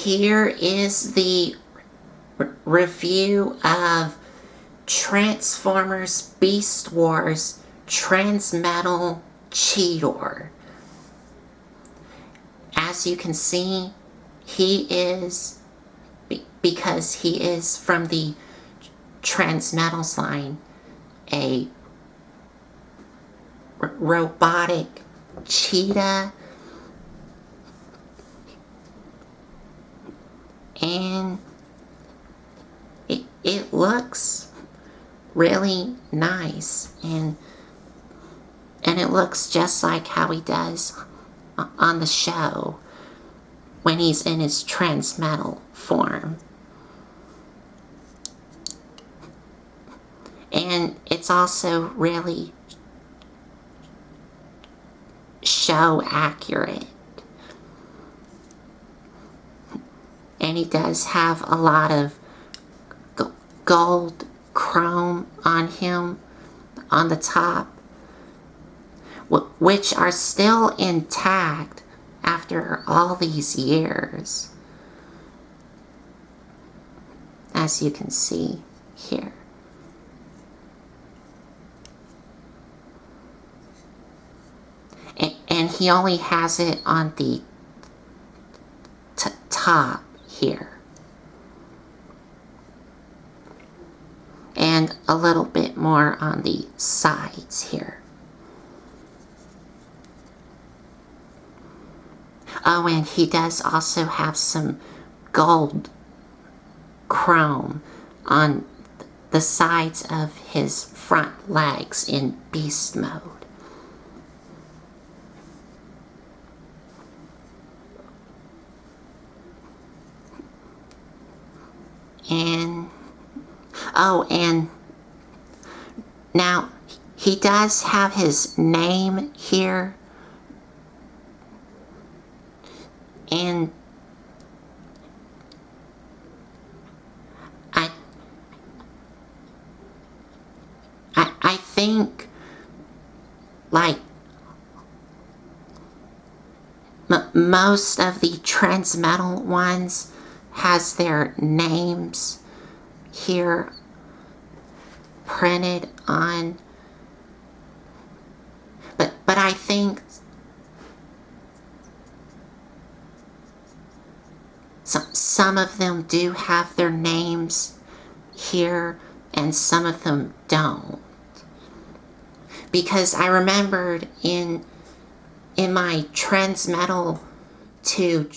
here is the review of Transformers Beast Wars Transmetal Cheetor. As you can see, he is, because he is from the Transmetals line, a robotic cheetah, and it looks really nice, and it looks just like how he does on the show when he's in his transmetal form. And it's also really show accurate. And he does have a lot of gold chrome on him on the top, which are still intact after all these years, as you can see here. And he only has it on the top here, and a little bit more on the sides here. Oh, and he does also have some gold chrome on the sides of his front legs in beast mode. And, oh, and now he does have his name here, and I think, like, most of the Transmetal ones has their names here printed on, but I think some of them do have their names here and some of them don't, because I remembered in my Transmetal 2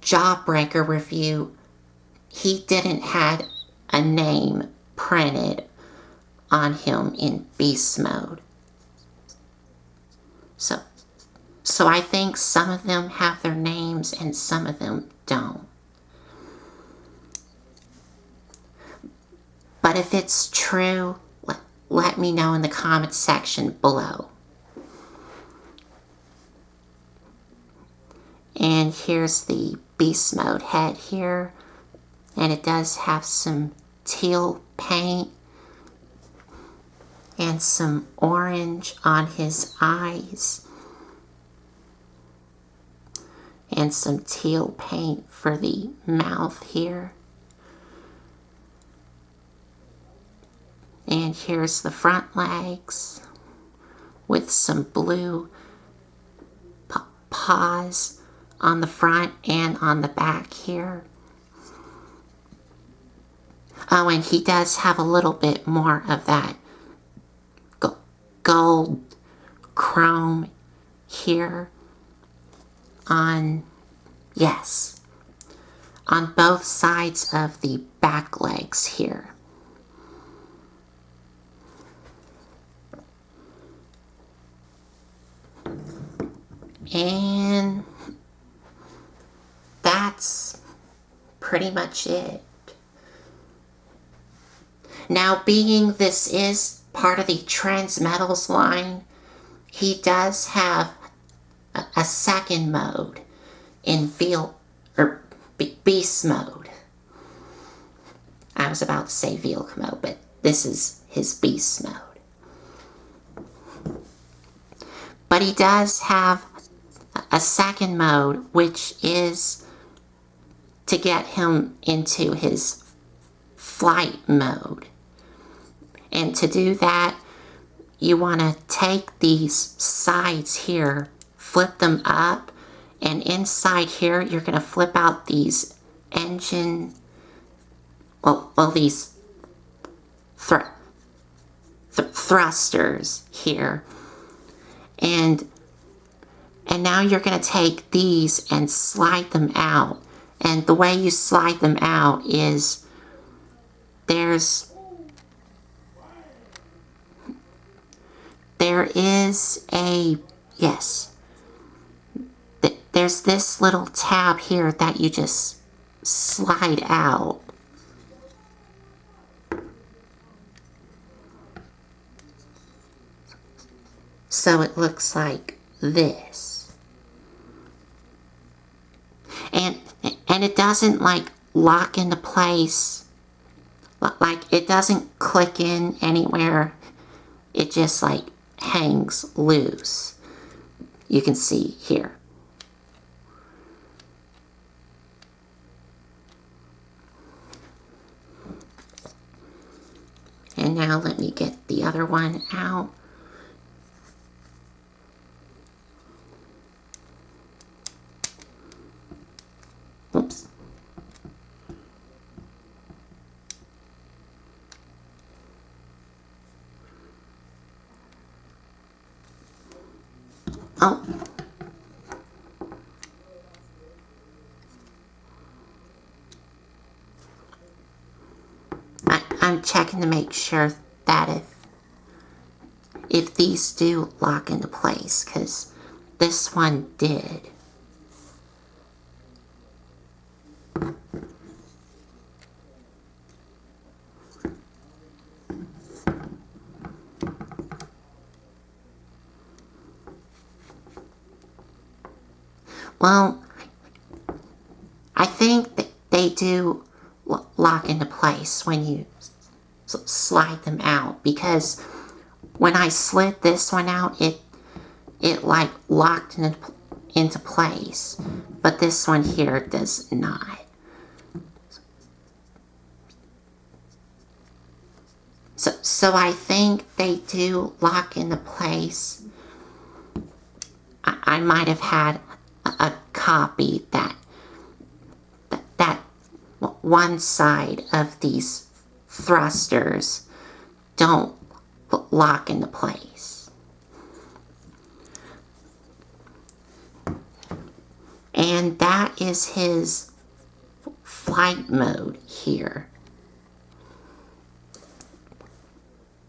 Jawbreaker review, he didn't have a name printed on him in beast mode. So I think some of them have their names and some of them don't. But if it's true, let me know in the comments section below. And here's the beast mode head here, and it does have some teal paint and some orange on his eyes, and some teal paint for the mouth here. And here's the front legs with some blue paws on the front and on the back here. Oh, and he does have a little bit more of that gold chrome here on, yes, on both sides of the back legs here. And that's pretty much it. Now, being this is part of the Transmetals line, he does have a second mode in beast mode. I was about to say vehicle mode, but this is his beast mode. But he does have a second mode, which is to get him into his flight mode. And to do that, you want to take these sides here, flip them up, and inside here you're going to flip out these engine, these thrusters here. And now you're going to take these and slide them out. And the way you slide them out is there is a, yes, there's this little tab here that you just slide out. So it looks like this. And it doesn't like lock into place. Like it doesn't click in anywhere. It just like hangs loose. You can see here. And now let me get the other one out. Oops. Oh. I'm checking to make sure that if these do lock into place, because this one did. Well, I think that they do lock into place when you slide them out, because when I slid this one out, it like locked into place, but this one here does not. So I think they do lock into place. I might have had a copy that one side of these thrusters don't lock into place. And that is his flight mode here,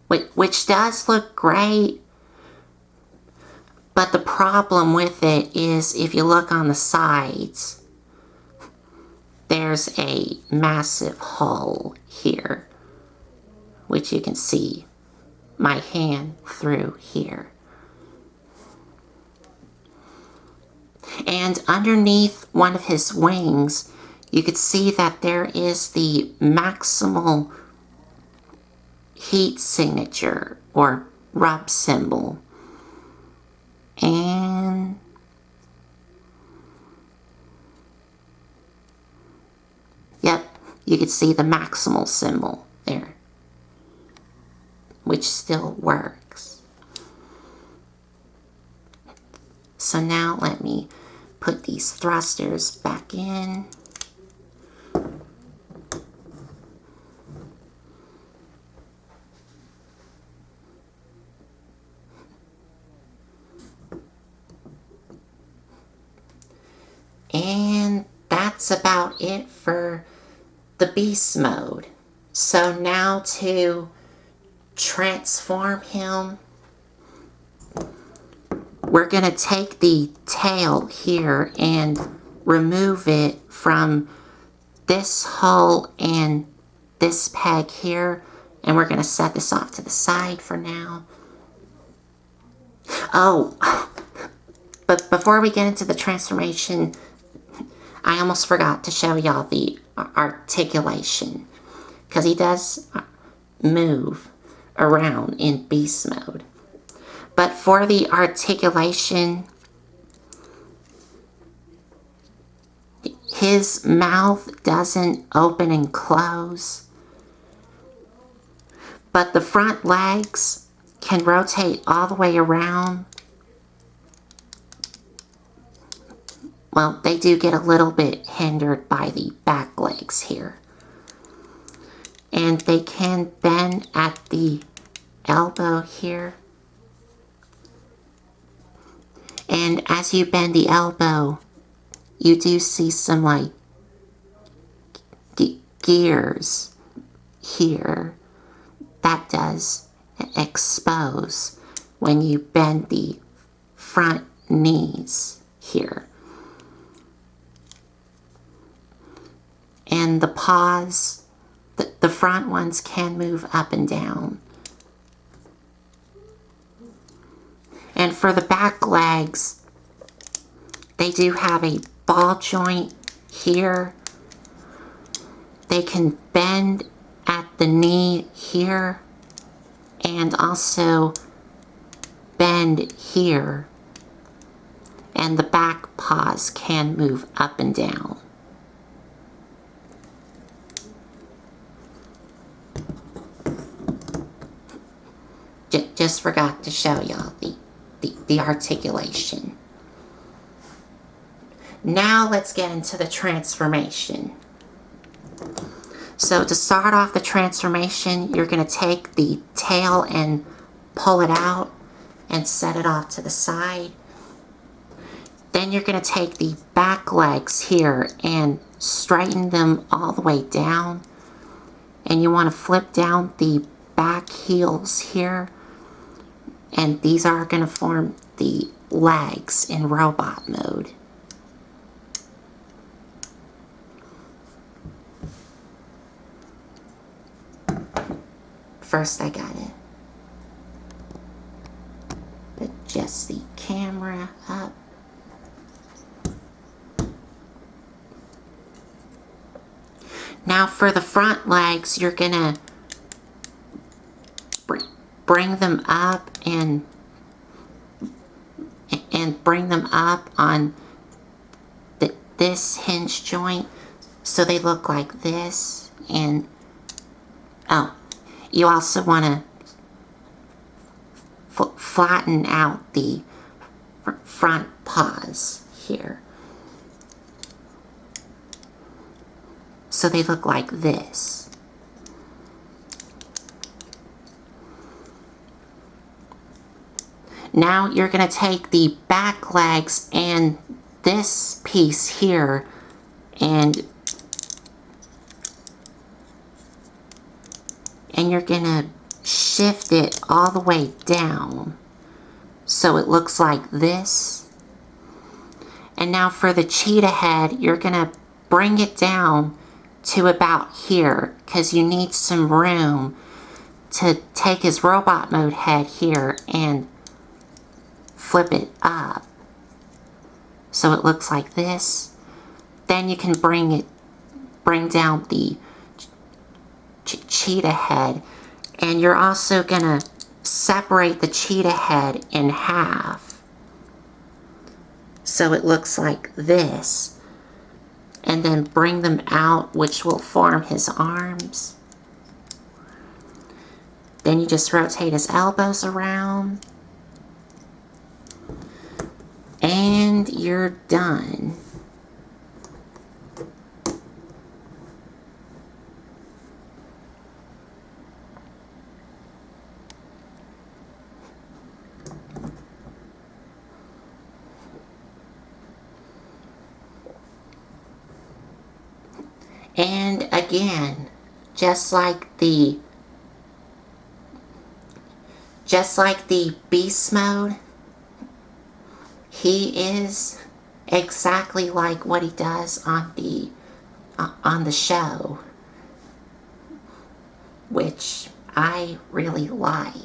which does look great. But the problem with it is if you look on the sides, there's a massive hole here, which you can see my hand through here. And underneath one of his wings, you could see that there is the maximal heat signature or rub symbol. And yep, you can see the maximal symbol there, which still works. So now let me put these thrusters back in. And that's about it for the beast mode. So now to transform him, we're going to take the tail here and remove it from this hole and this peg here. And we're going to set this off to the side for now. Oh, but before we get into the transformation, I almost forgot to show y'all the articulation, because he does move around in beast mode. But for the articulation, his mouth doesn't open and close, but the front legs can rotate all the way around. Well, they do get a little bit hindered by the back legs here. And they can bend at the elbow here. And as you bend the elbow, you do see some like gears here. That does expose when you bend the front knees here. And the paws, the front ones can move up and down. And for the back legs, they do have a ball joint here. They can bend at the knee here and also bend here. And the back paws can move up and down. Just forgot to show y'all the articulation. Now let's get into the transformation. So to start off the transformation, you're going to take the tail and pull it out and set it off to the side. Then you're going to take the back legs here and straighten them all the way down. And you want to flip down the back heels here. And these are going to form the legs in robot mode. First I gotta adjust the camera up. Now for the front legs, you're gonna bring them up and bring them up on this hinge joint so they look like this. And oh, you also want to flatten out the front paws here so they look like this. Now you're going to take the back legs and this piece here and you're going to shift it all the way down so it looks like this. And now for the cheetah head, you're going to bring it down to about here because you need some room to take his robot mode head here and flip it up so it looks like this. Then you can bring down the cheetah head, and you're also gonna separate the cheetah head in half so it looks like this, and then bring them out, which will form his arms. Then you just rotate his elbows around and you're done. And again, just like the beast mode, he is exactly like what he does on the show, which I really like.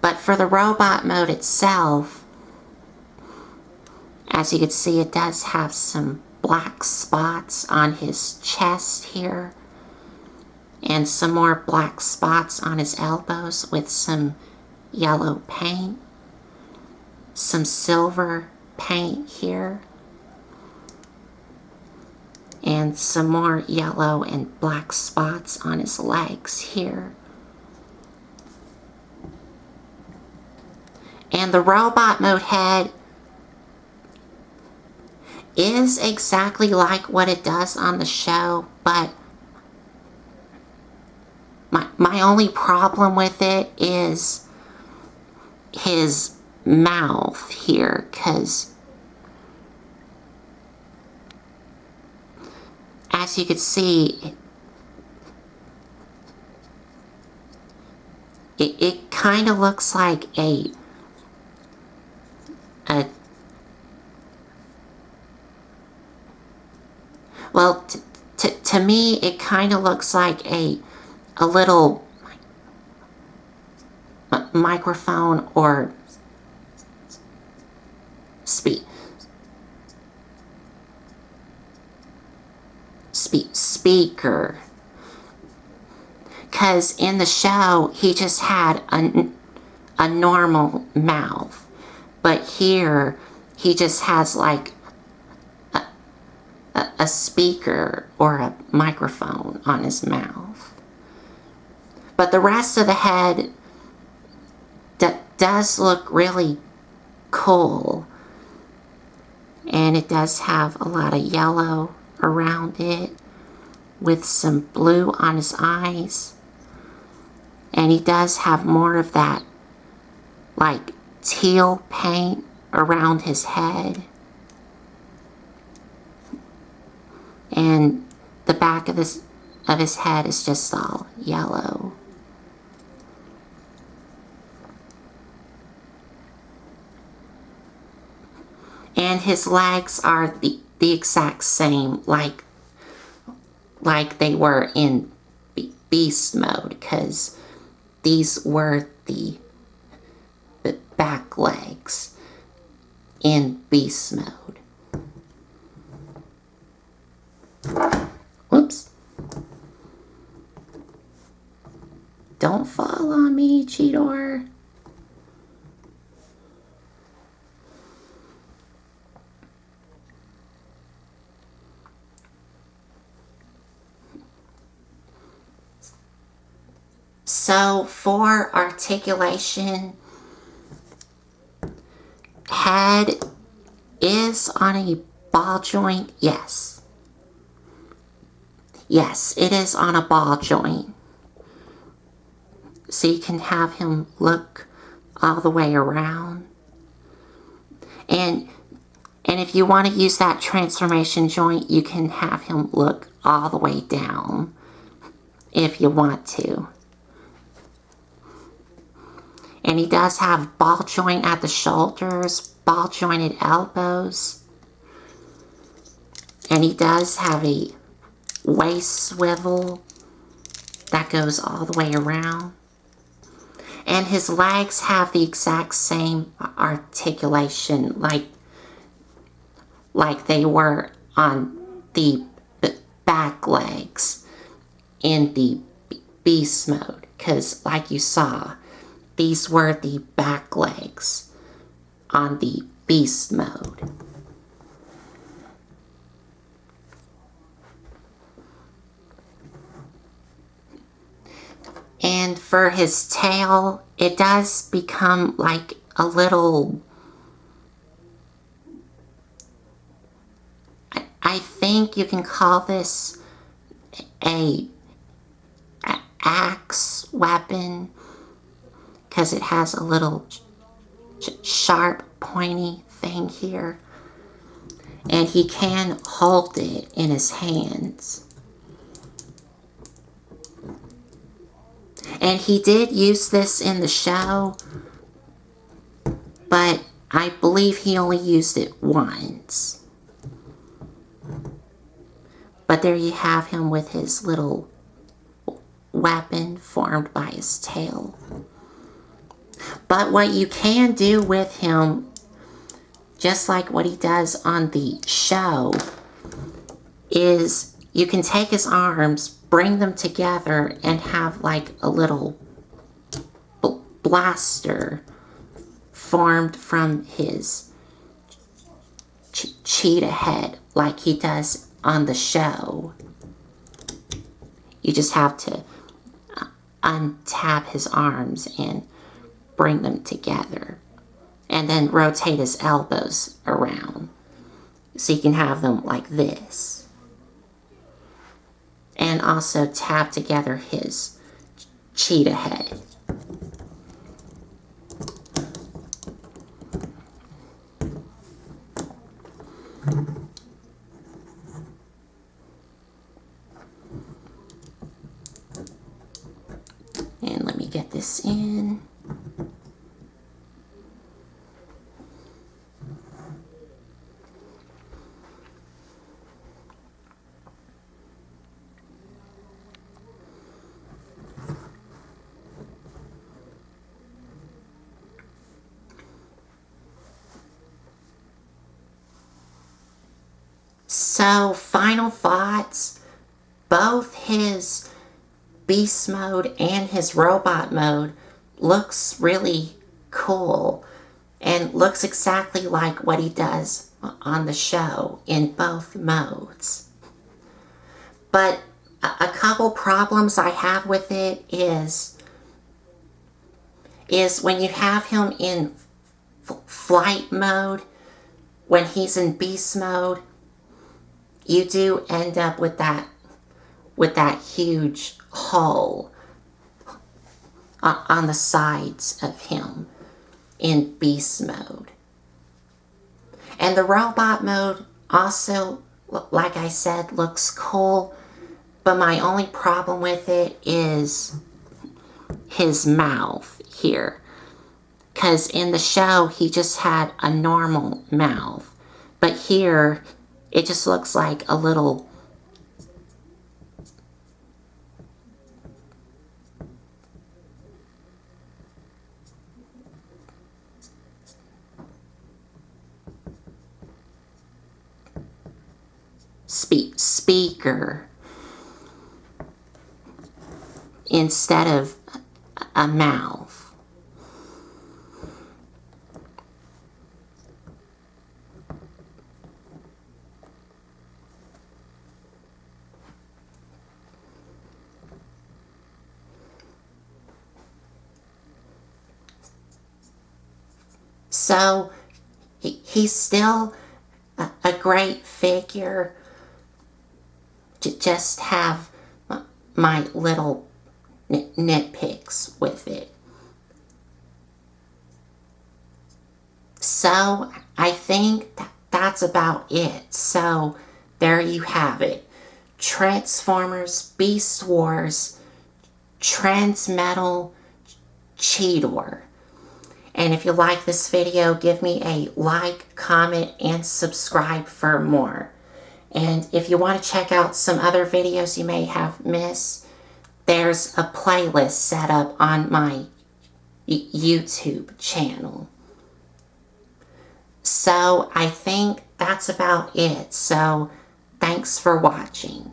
But for the robot mode itself, as you can see, it does have some black spots on his chest here, and some more black spots on his elbows with some yellow paint, some silver paint here. And some more yellow and black spots on his legs here. And the robot mode head is exactly like what it does on the show, but my only problem with it is his mouth here, because as you can see, it kind of looks like a well, to me, it kind of looks like a little microphone or speaker. Because in the show, he just had a normal mouth. But here, he just has like a speaker or a microphone on his mouth. But the rest of the head does look really cool. And it does have a lot of yellow around it with some blue on his eyes. And he does have more of that like teal paint around his head. And the back of his head is just all yellow. And his legs are the exact same, like they were in beast mode, because these were the back legs in beast mode. Whoops. Don't fall on me, Cheetor. So for articulation, head is on a ball joint, yes. Yes, it is on a ball joint. So you can have him look all the way around. And if you want to use that transformation joint, you can have him look all the way down if you want to. And he does have ball joint at the shoulders, ball jointed elbows. And he does have a waist swivel that goes all the way around. And his legs have the exact same articulation like they were on the back legs in the beast mode. Because like you saw, these were the back legs on the beast mode. And for his tail, it does become like a little, I think you can call this a axe weapon, because it has a little sharp, pointy thing here. And he can hold it in his hands. And he did use this in the show, but I believe he only used it once. But there you have him with his little weapon formed by his tail. But what you can do with him, just like what he does on the show, is you can take his arms, bring them together, and have like a little blaster formed from his cheetah head, like he does on the show. You just have to untap his arms and bring them together. And then rotate his elbows around. So you can have them like this. And also tap together his cheetah head. And let me get this in. So, final thoughts. Both his beast mode and his robot mode looks really cool and looks exactly like what he does on the show in both modes. But a couple problems I have with it is when you have him in flight mode, when he's in beast mode, you do end up with that huge hole on the sides of him in beast mode. And the robot mode also, like I said, looks cool, but my only problem with it is his mouth here. Because in the show, he just had a normal mouth, but here it just looks like a little speaker instead of a mouth. So he's still a great figure. To just have my little nitpicks with it. So I think that's about it. So there you have it. Transformers Beast Wars Transmetal Cheetor. And if you like this video, give me a like, comment, and subscribe for more. And if you want to check out some other videos you may have missed, there's a playlist set up on my YouTube channel. So I think that's about it. So thanks for watching.